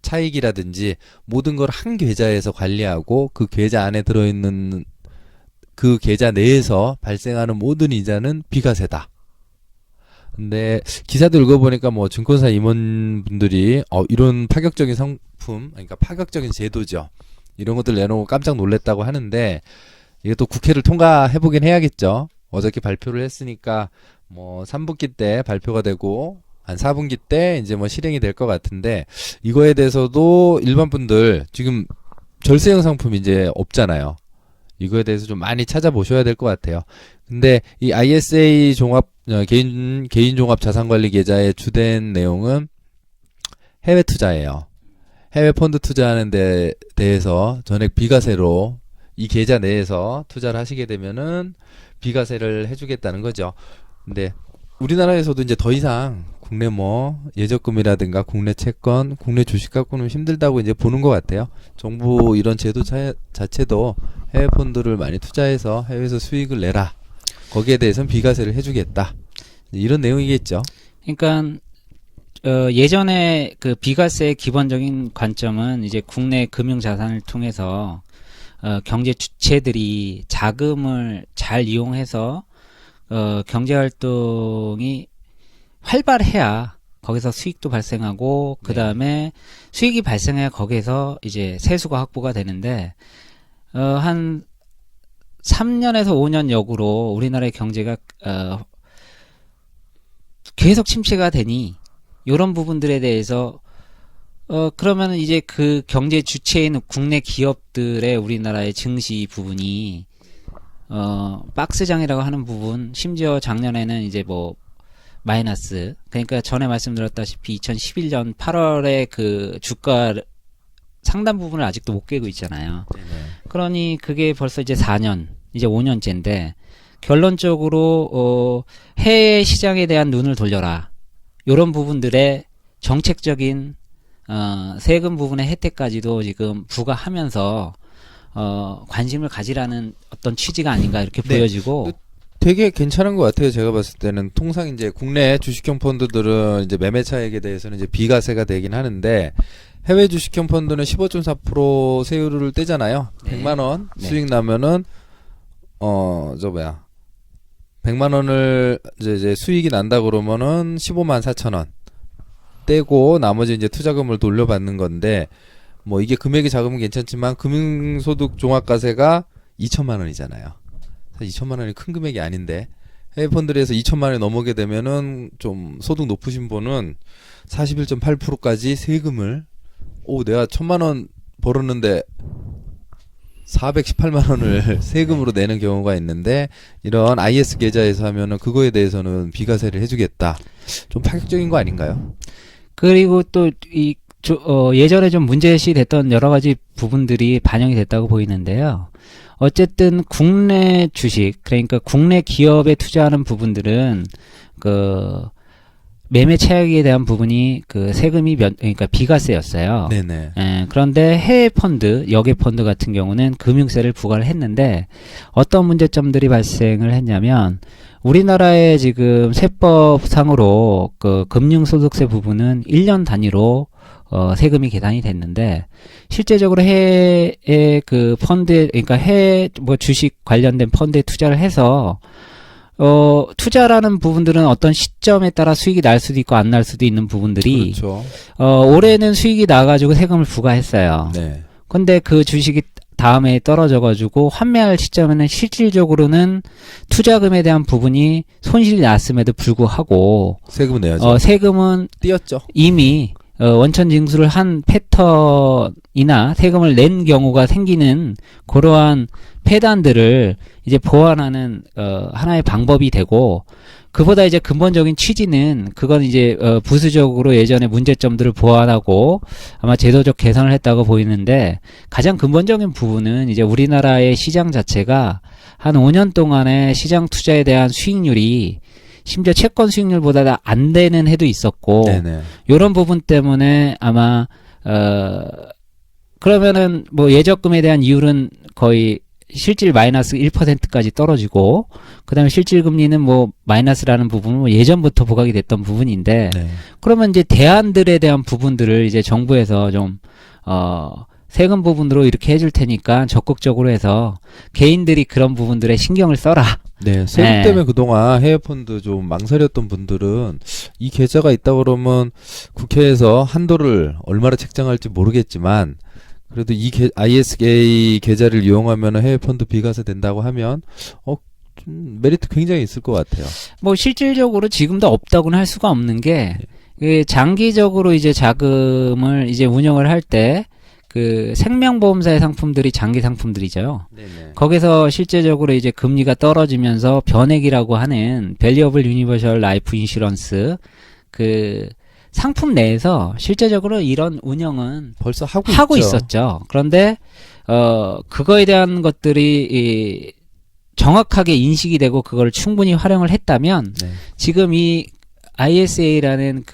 [SPEAKER 1] 차익이라든지 모든 걸 한 계좌에서 관리하고 그 계좌 안에 들어있는 그 계좌 내에서 발생하는 모든 이자는 비과세다. 근데 기사도 읽어보니까 뭐 증권사 임원분들이 이런 파격적인 상품, 그러니까 파격적인 제도죠. 이런 것들 내놓고 깜짝 놀랐다고 하는데 이게 또 국회를 통과해보긴 해야겠죠. 어저께 발표를 했으니까 뭐 3분기 때 발표가 되고 한 4분기 때 이제 뭐 실행이 될 것 같은데 이거에 대해서도 일반 분들 지금 절세형 상품이 이제 없잖아요. 이거에 대해서 좀 많이 찾아보셔야 될 것 같아요. 근데 이 ISA 개인 종합 자산관리 계좌의 주된 내용은 해외 투자예요. 해외 펀드 투자하는 데 대해서 전액 비과세로 이 계좌 내에서 투자를 하시게 되면은 비과세를 해주겠다는 거죠. 근데 우리나라에서도 이제 더 이상 국내 뭐 예적금이라든가 국내 채권, 국내 주식 갖고는 힘들다고 이제 보는 것 같아요. 정부 이런 제도 자체도 해외 펀드를 많이 투자해서 해외에서 수익을 내라. 거기에 대해서는 비과세를 해주겠다. 이런 내용이겠죠.
[SPEAKER 2] 그러니까 예전에 그 비과세의 기본적인 관점은 이제 국내 금융 자산을 통해서 경제 주체들이 자금을 잘 이용해서 경제 활동이 활발해야 거기서 수익도 발생하고 그 다음에 수익이 발생해야 거기에서 이제 세수가 확보가 되는데 한 3년에서 5년 역으로 우리나라의 경제가 계속 침체가 되니 이런 부분들에 대해서 그러면 이제 그 경제 주체인 국내 기업들의 우리나라의 증시 부분이 박스장이라고 하는 부분, 심지어 작년에는 이제 뭐 마이너스, 그러니까 전에 말씀드렸다시피 2011년 8월에 그 주가 상당 부분을 아직도 못 깨고 있잖아요.
[SPEAKER 1] 네네.
[SPEAKER 2] 그러니 그게 벌써 이제 4년, 이제 5년째인데 결론적으로 해외 시장에 대한 눈을 돌려라. 이런 부분들에 정책적인 세금 부분의 혜택까지도 지금 부과하면서 관심을 가지라는 어떤 취지가 아닌가 이렇게
[SPEAKER 1] 네.
[SPEAKER 2] 보여지고
[SPEAKER 1] 되게 괜찮은 것 같아요. 제가 봤을 때는 통상 이제 국내 주식형 펀드들은 이제 매매 차익에 대해서는 이제 비과세가 되긴 하는데 해외 주식형 펀드는 15.4% 세율을 떼잖아요.
[SPEAKER 2] 네.
[SPEAKER 1] 100만 원
[SPEAKER 2] 네.
[SPEAKER 1] 수익 나면은 100만 원을 이제 수익이 난다 그러면은 15만 4천 원 떼고 나머지 이제 투자금을 돌려받는 건데 뭐 이게 금액이 작으면 괜찮지만 금융소득 종합과세가 2천만 원이잖아요. 2천만 원이 큰 금액이 아닌데 해외 펀드에서 2천만 원이 넘어게 되면은 좀 소득 높으신 분은 41.8%까지 세금을 내가 1천만 원 벌었는데 418만 원을 세금으로 내는 경우가 있는데 이런 IS 계좌에서 하면은 그거에 대해서는 비과세를 해주겠다. 좀 파격적인 거 아닌가요?
[SPEAKER 2] 그리고 또 예전에 좀 문제시 됐던 여러 가지 부분들이 반영이 됐다고 보이는데요. 어쨌든 국내 주식, 그러니까 국내 기업에 투자하는 부분들은 매매 차익에 대한 부분이 세금이 그러니까 비과세였어요.
[SPEAKER 1] 네네.
[SPEAKER 2] 그런데 해외 펀드, 역외 펀드 같은 경우는 금융세를 부과를 했는데 어떤 문제점들이 발생을 했냐면 우리나라의 지금 세법상으로 금융소득세 부분은 1년 단위로 세금이 계산이 됐는데 실제적으로 해외의 펀드, 그러니까 해외 주식 관련된 펀드에 투자를 해서 투자라는 부분들은 어떤 시점에 따라 수익이 날 수도 있고 안 날 수도 있는 부분들이
[SPEAKER 1] 그렇죠.
[SPEAKER 2] 올해는 수익이 나가지고 세금을 부과했어요.
[SPEAKER 1] 네.
[SPEAKER 2] 근데 그 주식이 다음에 떨어져가지고 환매할 시점에는 실질적으로는 투자금에 대한 부분이 손실이 났음에도 불구하고
[SPEAKER 1] 세금을 내야죠.
[SPEAKER 2] 세금은
[SPEAKER 1] 띄었죠.
[SPEAKER 2] 이미 원천 징수를 한 패턴이나 세금을 낸 경우가 생기는 그러한 폐단들을 이제 보완하는 하나의 방법이 되고 그보다 이제 근본적인 취지는 그건 이제 부수적으로 예전에 문제점들을 보완하고 아마 제도적 개선을 했다고 보이는데 가장 근본적인 부분은 이제 우리나라의 시장 자체가 한 5년 동안의 시장 투자에 대한 수익률이 심지어 채권 수익률보다 안 되는 해도 있었고
[SPEAKER 1] 네네.
[SPEAKER 2] 요런 부분 때문에 아마 그러면은 뭐 예적금에 대한 이율은 거의 실질 마이너스 1%까지 떨어지고 그다음에 실질 금리는 뭐 마이너스라는 부분은 뭐 예전부터 부각이 됐던 부분인데
[SPEAKER 1] 네.
[SPEAKER 2] 그러면 이제 대안들에 대한 부분들을 이제 정부에서 좀 세금 부분으로 이렇게 해줄 테니까 적극적으로 해서 개인들이 그런 부분들에 신경을 써라.
[SPEAKER 1] 네, 세금
[SPEAKER 2] 네.
[SPEAKER 1] 때문에 그동안 해외 펀드 좀 망설였던 분들은 이 계좌가 있다 그러면 국회에서 한도를 얼마나 책정할지 모르겠지만 그래도 이 ISK 계좌를 이용하면 해외 펀드 비과세 된다고 하면 좀 메리트 굉장히 있을 것 같아요.
[SPEAKER 2] 뭐 실질적으로 지금도 없다고는 할 수가 없는 게 장기적으로 이제 자금을 이제 운영을 할 때 생명보험사의 상품들이 장기 상품들이죠.
[SPEAKER 1] 네네.
[SPEAKER 2] 거기서 실제적으로 이제 금리가 떨어지면서 변액이라고 하는 밸류어블 유니버셜 라이프 인슈런스 상품 내에서 실제적으로 이런 운영은
[SPEAKER 1] 벌써 하고 있죠.
[SPEAKER 2] 있었죠. 그런데 그거에 대한 것들이 정확하게 인식이 되고 그걸 충분히 활용을 했다면
[SPEAKER 1] 네.
[SPEAKER 2] 지금 이 ISA라는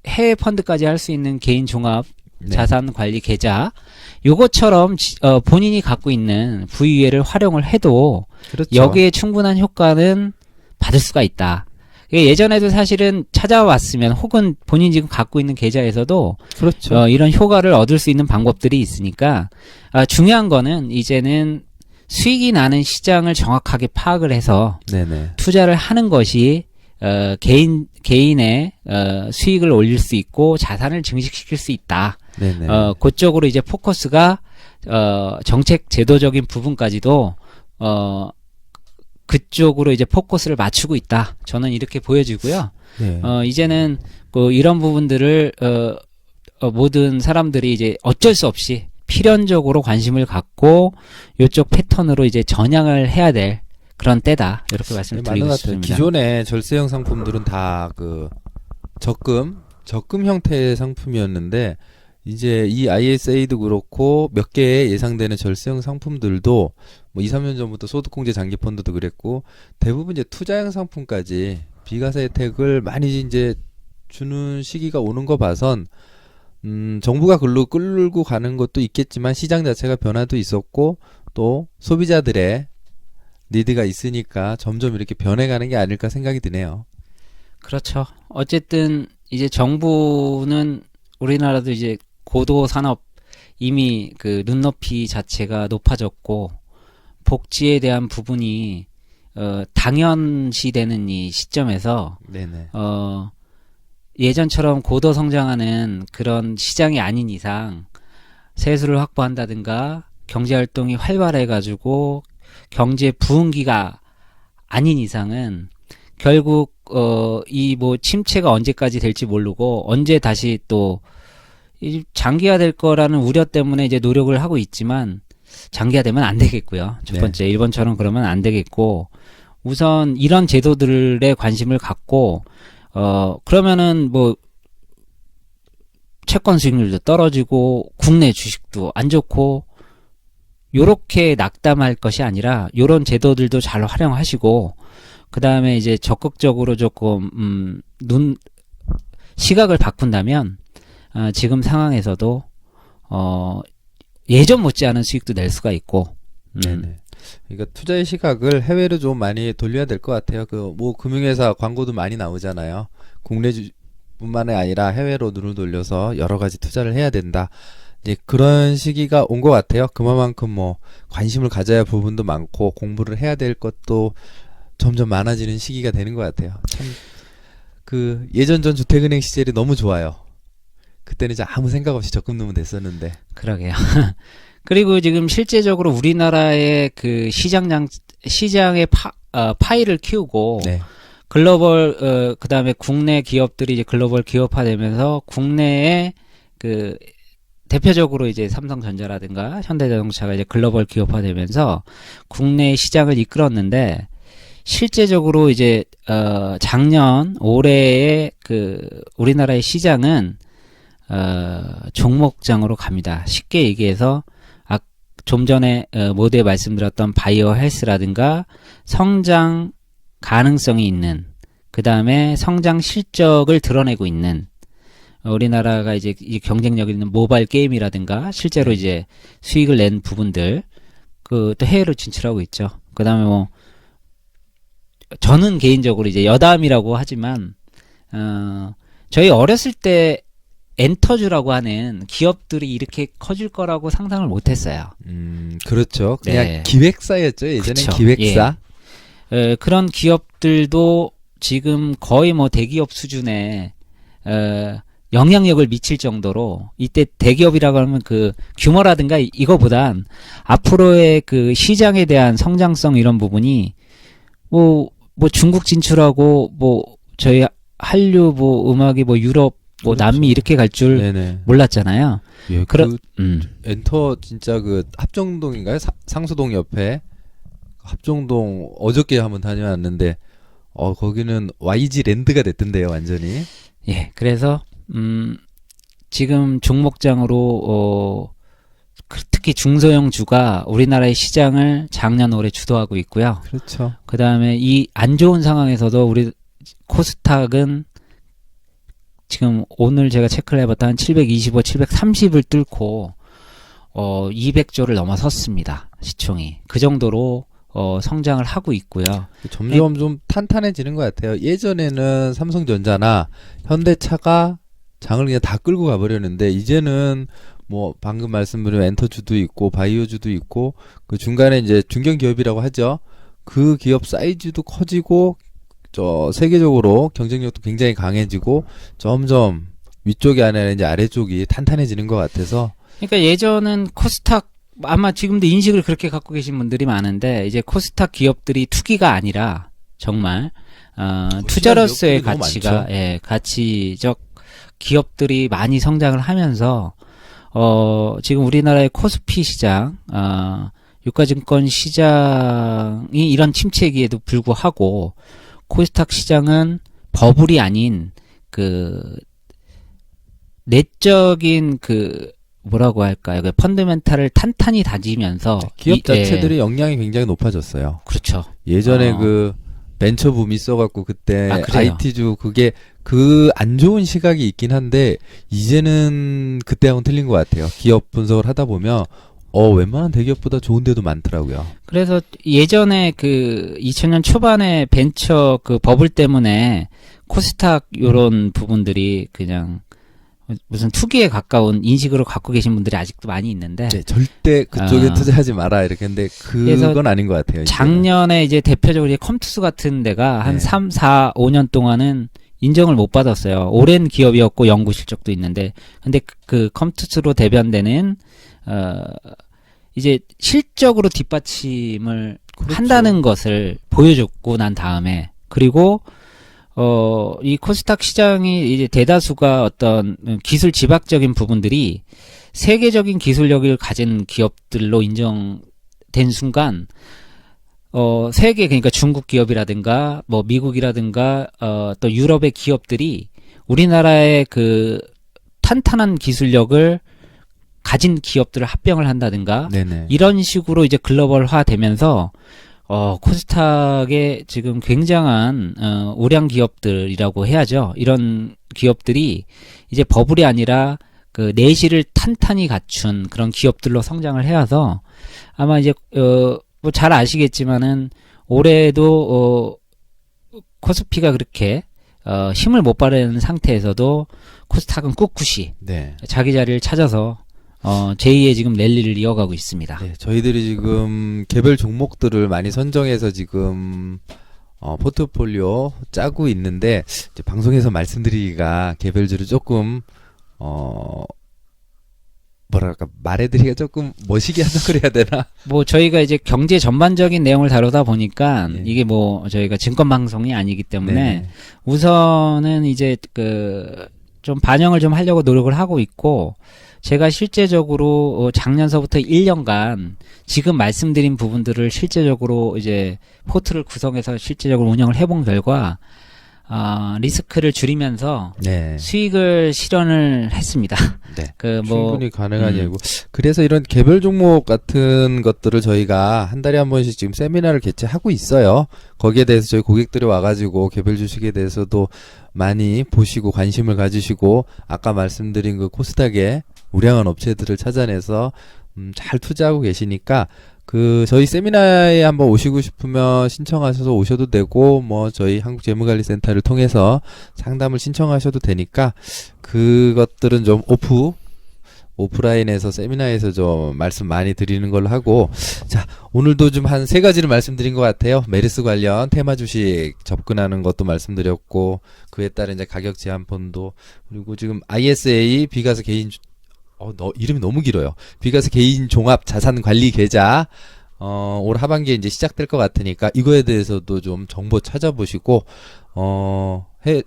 [SPEAKER 2] 해외 펀드까지 할 수 있는 개인 종합
[SPEAKER 1] 네.
[SPEAKER 2] 자산 관리 계좌 요것처럼 본인이 갖고 있는 VUL을 활용을 해도
[SPEAKER 1] 그렇죠.
[SPEAKER 2] 여기에 충분한 효과는 받을 수가 있다. 예전에도 사실은 찾아왔으면 혹은 본인 지금 갖고 있는 계좌에서도
[SPEAKER 1] 그렇죠.
[SPEAKER 2] 이런 효과를 얻을 수 있는 방법들이 있으니까 중요한 거는 이제는 수익이 나는 시장을 정확하게 파악을 해서
[SPEAKER 1] 네네.
[SPEAKER 2] 투자를 하는 것이 개인의 수익을 올릴 수 있고 자산을 증식시킬 수 있다.
[SPEAKER 1] 네네.
[SPEAKER 2] 그쪽으로 이제 포커스가 정책 제도적인 부분까지도 그쪽으로 이제 포커스를 맞추고 있다. 저는 이렇게 보여지고요.
[SPEAKER 1] 네.
[SPEAKER 2] 이제는 이런 부분들을 모든 사람들이 이제 어쩔 수 없이 필연적으로 관심을 갖고 이쪽 패턴으로 이제 전향을 해야 될 그런 때다. 이렇게
[SPEAKER 1] 네,
[SPEAKER 2] 말씀을
[SPEAKER 1] 맞는
[SPEAKER 2] 드리고
[SPEAKER 1] 것 같아요.
[SPEAKER 2] 싶습니다.
[SPEAKER 1] 기존의 절세형 상품들은 다 적금 형태의 상품이었는데 이제 이 ISA도 그렇고 몇 개의 예상되는 절세형 상품들도 뭐 2, 3년 전부터 소득공제 장기펀드도 그랬고 대부분 이제 투자형 상품까지 비과세 혜택을 많이 이제 주는 시기가 오는 거 봐선 정부가 글로 끌고 가는 것도 있겠지만 시장 자체가 변화도 있었고 또 소비자들의 니드가 있으니까 점점 이렇게 변해가는 게 아닐까 생각이 드네요.
[SPEAKER 2] 그렇죠. 어쨌든 이제 정부는 우리나라도 이제 고도 산업 이미 그 눈높이 자체가 높아졌고 복지에 대한 부분이 당연시되는 이 시점에서
[SPEAKER 1] 네네.
[SPEAKER 2] 예전처럼 고도 성장하는 그런 시장이 아닌 이상 세수를 확보한다든가 경제 활동이 활발해가지고 경제 부흥기가 아닌 이상은 결국 이 뭐 침체가 언제까지 될지 모르고 언제 다시 또 이 장기화될 거라는 우려 때문에 이제 노력을 하고 있지만 장기화되면 안 되겠고요. 첫 번째 일본처럼 그러면 안 되겠고 우선 이런 제도들에 관심을 갖고 그러면은 뭐 채권 수익률도 떨어지고 국내 주식도 안 좋고 요렇게 낙담할 것이 아니라 요런 제도들도 잘 활용하시고 그다음에 이제 적극적으로 조금 시각을 바꾼다면 지금 상황에서도 예전 못지않은 수익도 낼 수가 있고
[SPEAKER 1] 네네. 그러니까 투자의 시각을 해외로 좀 많이 돌려야 될 것 같아요. 그 뭐 금융회사 광고도 많이 나오잖아요. 국내 뿐만이 아니라 해외로 눈을 돌려서 여러 가지 투자를 해야 된다. 이제 그런 시기가 온 것 같아요. 그만큼 뭐 관심을 가져야 할 부분도 많고 공부를 해야 될 것도 점점 많아지는 시기가 되는 것 같아요. 참 그 예전 전 주택은행 시절이 너무 좋아요. 그때는 이제 아무 생각 없이 적금 넣으면 됐었는데.
[SPEAKER 2] 그러게요. 그리고 지금 실제적으로 우리나라의 그 시장의 파이를 키우고
[SPEAKER 1] 네.
[SPEAKER 2] 글로벌 그다음에 국내 기업들이 이제 글로벌 기업화되면서 국내에 그 대표적으로 이제 삼성전자라든가 현대자동차가 이제 글로벌 기업화되면서 국내 시장을 이끌었는데 실제적으로 이제 작년 올해의 그 우리나라의 시장은 종목장으로 갑니다. 쉽게 얘기해서 좀 전에 모두에 말씀드렸던 바이오 헬스라든가 성장 가능성이 있는 그 다음에 성장 실적을 드러내고 있는 우리나라가 이제 이 경쟁력 있는 모바일 게임이라든가 실제로 이제 수익을 낸 부분들 그 또 해외로 진출하고 있죠. 그 다음에 뭐 저는 개인적으로 이제 여담이라고 하지만 저희 어렸을 때 엔터주라고 하는 기업들이 이렇게 커질 거라고 상상을 못했어요.
[SPEAKER 1] 그렇죠. 그냥
[SPEAKER 2] 네.
[SPEAKER 1] 기획사였죠. 예전엔
[SPEAKER 2] 그쵸.
[SPEAKER 1] 기획사.
[SPEAKER 2] 그런 기업들도 지금 거의 뭐 대기업 수준의 영향력을 미칠 정도로 이때 대기업이라고 하면 그 규모라든가 이거보단 앞으로의 그 시장에 대한 성장성 이런 부분이 뭐 중국 진출하고 뭐 저희 한류 뭐 음악이 뭐 유럽 뭐
[SPEAKER 1] 그렇죠.
[SPEAKER 2] 남미 이렇게 갈 줄
[SPEAKER 1] 네네.
[SPEAKER 2] 몰랐잖아요.
[SPEAKER 1] 예,
[SPEAKER 2] 그런
[SPEAKER 1] 엔터 진짜 그 합정동인가요? 상수동 옆에 합정동 어저께 한번 다녀왔는데 거기는 YG 랜드가 됐던데요, 완전히.
[SPEAKER 2] 예, 그래서 지금 종목장으로 특히 중소형 주가 우리나라의 시장을 작년 올해 주도하고 있고요.
[SPEAKER 1] 그렇죠.
[SPEAKER 2] 그 다음에 이 안 좋은 상황에서도 우리 코스닥은 지금 오늘 제가 체크를 해봤다 한 725, 730을 뚫고 200조를 넘어섰습니다. 시총이. 그 정도로 성장을 하고 있고요.
[SPEAKER 1] 점점 좀 탄탄해지는 것 같아요. 예전에는 삼성전자나 현대차가 장을 그냥 다 끌고 가버렸는데 이제는 뭐 방금 말씀드린 엔터주도 있고 바이오주도 있고 그 중간에 이제 중견 기업이라고 하죠. 그 기업 사이즈도 커지고 세계적으로 경쟁력도 굉장히 강해지고 점점 위쪽이 아니라 이제 아래쪽이 탄탄해지는 것 같아서.
[SPEAKER 2] 그러니까 예전은 코스닥 아마 지금도 인식을 그렇게 갖고 계신 분들이 많은데 이제 코스닥 기업들이 투기가 아니라 정말 투자로서의 가치가 가치적 기업들이 많이 성장을 하면서 지금 우리나라의 코스피 시장 유가증권 시장이 이런 침체기에도 불구하고 코스닥 시장은 버블이 아닌 그 내적인 그 뭐라고 할까요? 그 펀더멘탈을 탄탄히 다지면서
[SPEAKER 1] 기업 자체들의 역량이 굉장히 높아졌어요.
[SPEAKER 2] 그렇죠.
[SPEAKER 1] 예전에 그 벤처 붐이 있어갖고 그때
[SPEAKER 2] 아, 그래요?
[SPEAKER 1] IT주 그게 그 안 좋은 시각이 있긴 한데 이제는 그때하고는 틀린 것 같아요. 기업 분석을 하다 보면 웬만한 대기업보다 좋은 데도 많더라고요.
[SPEAKER 2] 그래서 예전에 그 2000년 초반에 벤처 그 버블 때문에 코스닥 요런 부분들이 그냥 무슨 투기에 가까운 인식으로 갖고 계신 분들이 아직도 많이 있는데
[SPEAKER 1] 네, 절대 그쪽에
[SPEAKER 2] 아.
[SPEAKER 1] 투자하지 마라 이렇게 했는데
[SPEAKER 2] 그래서
[SPEAKER 1] 그건 아닌 것 같아요. 이제는.
[SPEAKER 2] 작년에 이제 대표적으로 이제 컴투스 같은 데가 한
[SPEAKER 1] 네.
[SPEAKER 2] 3, 4, 5년 동안은 인정을 못 받았어요. 오랜 기업이었고 연구 실적도 있는데 근데 그 컴투스로 대변되는 이제 실적으로 뒷받침을
[SPEAKER 1] 그렇죠.
[SPEAKER 2] 한다는 것을 보여줬고 난 다음에 그리고 이 코스닥 시장이 이제 대다수가 어떤 기술 지박적인 부분들이 세계적인 기술력을 가진 기업들로 인정된 순간 세계 그러니까 중국 기업이라든가 뭐 미국이라든가 또 유럽의 기업들이 우리나라의 그 탄탄한 기술력을 가진 기업들을 합병을 한다든가
[SPEAKER 1] 네네.
[SPEAKER 2] 이런 식으로 이제 글로벌화 되면서 코스닥에 지금 굉장한 우량 기업들이라고 해야죠. 이런 기업들이 이제 버블이 아니라 그 내실을 탄탄히 갖춘 그런 기업들로 성장을 해와서 아마 이제 뭐 잘 아시겠지만은 올해도 코스피가 그렇게 힘을 못 바르는 상태에서도 코스닥은 꿋꿋이
[SPEAKER 1] 네.
[SPEAKER 2] 자기 자리를 찾아서 제2의 지금 랠리를 이어가고 있습니다.
[SPEAKER 1] 네, 저희들이 지금 개별 종목들을 많이 선정해서 지금 포트폴리오 짜고 있는데 이제 방송에서 말씀드리기가 개별주를 조금 뭐랄까 말해드리기가 조금 멋있게 한다 그래야 되나?
[SPEAKER 2] 뭐 저희가 이제 경제 전반적인 내용을 다루다 보니까
[SPEAKER 1] 예.
[SPEAKER 2] 이게 뭐 저희가 증권 방송이 아니기 때문에
[SPEAKER 1] 네.
[SPEAKER 2] 우선은 이제 그 좀 반영을 좀 하려고 노력을 하고 있고 제가 실제적으로 작년서부터 1년간 지금 말씀드린 부분들을 실제적으로 이제 포트를 구성해서 실제적으로 운영을 해본 결과 리스크를 줄이면서
[SPEAKER 1] 네.
[SPEAKER 2] 수익을 실현을 했습니다.
[SPEAKER 1] 네.
[SPEAKER 2] 그 뭐
[SPEAKER 1] 충분히 가능한 얘기고 그래서 이런 개별 종목 같은 것들을 저희가 한 달에 한 번씩 지금 세미나를 개최하고 있어요. 거기에 대해서 저희 고객들이 와가지고 개별 주식에 대해서도 많이 보시고 관심을 가지시고 아까 말씀드린 그 코스닥의 우량한 업체들을 찾아내서 잘 투자하고 계시니까 그 저희 세미나에 한번 오시고 싶으면 신청하셔서 오셔도 되고 뭐 저희 한국재무관리센터를 통해서 상담을 신청하셔도 되니까 그것들은 좀 오프라인에서 세미나에서 좀 말씀 많이 드리는 걸로 하고 자 오늘도 좀 한 세 가지를 말씀드린 것 같아요. 메르스 관련 테마 주식 접근하는 것도 말씀드렸고 그에 따른 이제 가격 제한 펀드 그리고 지금 ISA 비과세 개인 이름이 너무 길어요. 비과세 개인 종합 자산 관리 계좌 올 하반기에 이제 시작될 것 같으니까 이거에 대해서도 좀 정보 찾아보시고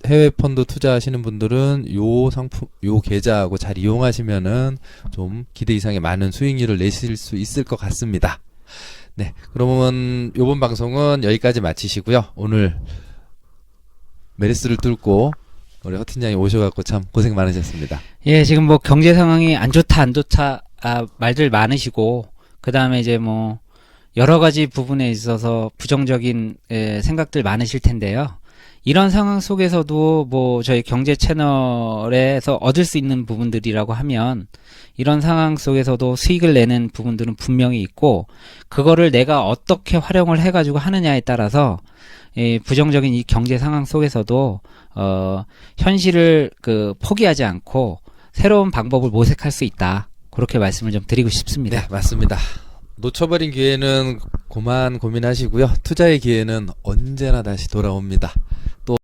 [SPEAKER 1] 해외 펀드 투자하시는 분들은 요 상품 요 계좌하고 잘 이용하시면은 좀 기대 이상의 많은 수익률을 내실 수 있을 것 같습니다. 네, 그러면 요번 방송은 여기까지 마치시고요. 오늘 메르스를 뚫고 우리 허팀장이 오셔갖고 참 고생 많으셨습니다.
[SPEAKER 2] 예, 지금 뭐 경제 상황이 안 좋다 말들 많으시고 그다음에 이제 뭐 여러 가지 부분에 있어서 부정적인 생각들 많으실 텐데요. 이런 상황 속에서도 뭐 저희 경제 채널에서 얻을 수 있는 부분들이라고 하면 이런 상황 속에서도 수익을 내는 부분들은 분명히 있고 그거를 내가 어떻게 활용을 해가지고 하느냐에 따라서 부정적인 이 경제 상황 속에서도 현실을 포기하지 않고 새로운 방법을 모색할 수 있다. 그렇게 말씀을 좀 드리고 싶습니다.
[SPEAKER 1] 네, 맞습니다. 놓쳐버린 기회는 고만고민하시고요. 투자의 기회는 언제나 다시 돌아옵니다. 또